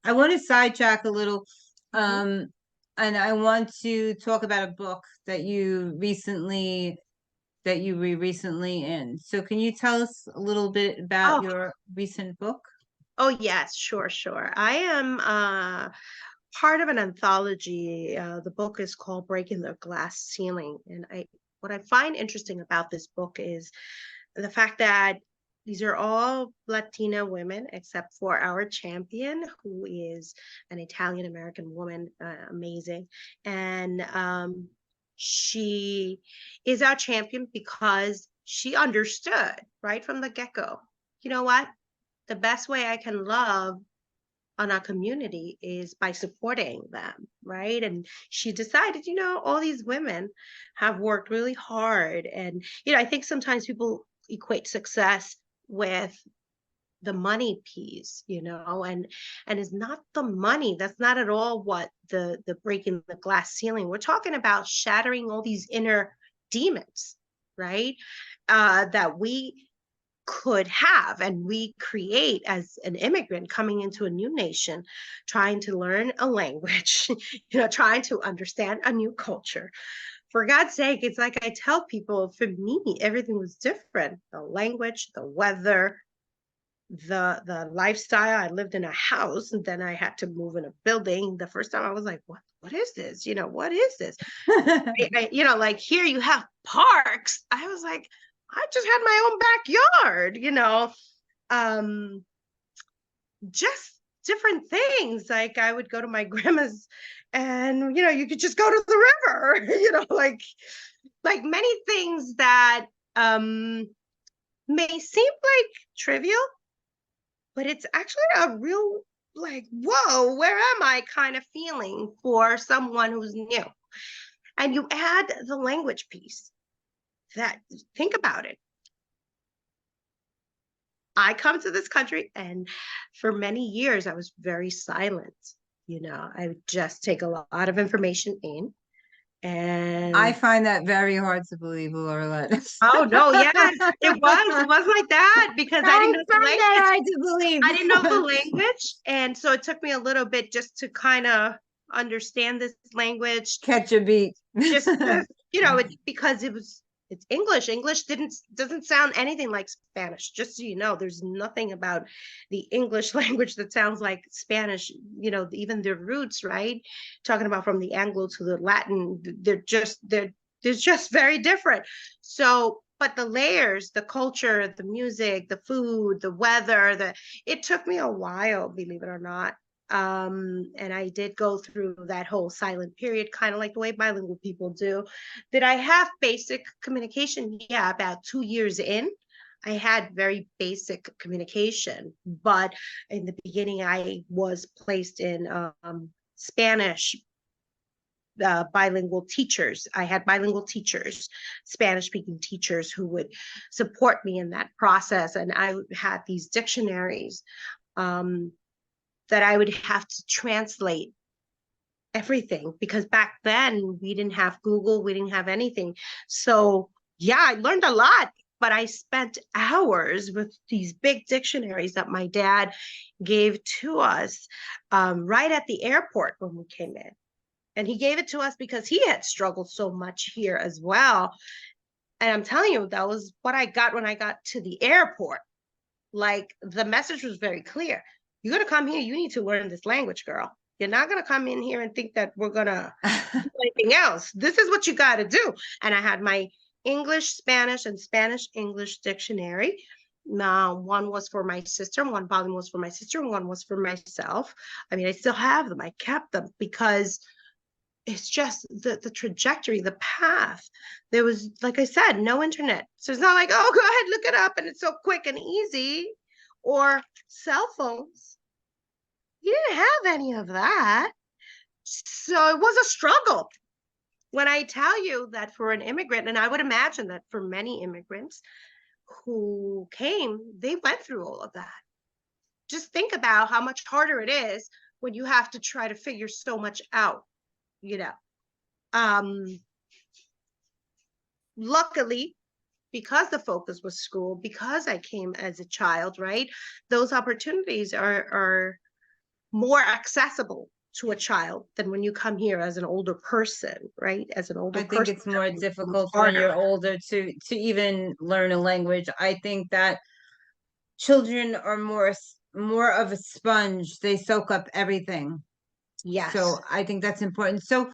I want to sidetrack a little, Mhm. um, and I want to talk about a book that you read recently in. So can you tell us a little bit about Oh, your recent book? oh yes, sure, sure. I am part of an anthology. The book is called Breaking the Glass Ceiling, and I what I find interesting about this book is the fact that these are all Latina women, except for our champion, who is an Italian American woman, amazing, and she is our champion because she understood right from the get go. You know what? The best way I can love on our community is by supporting them, right? And she decided, all these women have worked really hard. And, I think sometimes people equate success with the money piece, and it's not the money. That's not at all what the breaking the glass ceiling. We're talking about shattering all these inner demons, right? That we could have and we create as an immigrant coming into a new nation, trying to learn a language, trying to understand a new culture. For God's sake, it's like I tell people, for me everything was different: the language, the weather, the lifestyle. I lived in a house and then I had to move in a building. The first time I was like, what is this? What is this? Like here you have parks. I was like, I just had my own backyard, um, just different things. Like I would go to my grandma's and, you could just go to the river, like many things that may seem like trivial, but it's actually a real, like, whoa, where am I kind of feeling for someone who's new. And you add the language piece. That, think about it. I come to this country and for many years I was very silent. I would just take a lot of information in I and find that very hard to believe, Lorilet. oh no, yes, it was like that because I didn't I know the find that language. hard to I didn't know the believe. language. And so it took me a little bit just to kind of understand this language. Catch a beat. Because it's English doesn't sound anything like Spanish. Just so you know, there's nothing about the English language that sounds like Spanish. Even their roots, right? Talking about from the Anglo to the Latin, they're just very different. So but the layers, the culture, the music, the food, the weather, it took me a while, believe it or not. And I did go through that whole silent period, kind of like the way bilingual people do. Did I have basic communication? Yeah, about 2 years in, I had very basic communication. But in the beginning, I was placed in Spanish bilingual teachers. I had bilingual teachers, Spanish speaking teachers who would support me in that process. And I had these dictionaries um, that I would have to translate everything because back then we didn't have Google, we didn't have anything. So, yeah, I learned a lot. But I spent hours with these big dictionaries that my dad gave to us right at the airport when we came in. And he gave it to us because he had struggled so much here as well. And I'm telling you, that was what I got when I got to the airport. Like the message was very clear. You're going to come here, you need to learn this language, girl. You're not going to come in here and think that we're going to do anything else. This is what you got to do. And I had my English, Spanish, and Spanish English dictionary. Now, one was for my sister, one volume was for my sister, and one was for myself. I mean, I still have them. I kept them because it's just the trajectory, the path. There was, like I said, no internet. So it's not like, oh, go ahead, look it up, and it's so quick and easy. Or cell phones. You didn't have any of that. So it was a struggle. When I tell you that for an immigrant, and I would imagine that for many immigrants who came, they went through all of that. Just think about how much harder it is when you have to try to figure so much out, you know. Um, Luckily, because the focus was school, because I came as a child, right? Those opportunities are more accessible to a child than when you come here as an older person, right? As an older I think person, it's more it's difficult when harder. you're older to even learn a language. I think that children are more of a sponge. They soak up everything. Yes. So I think that's important. So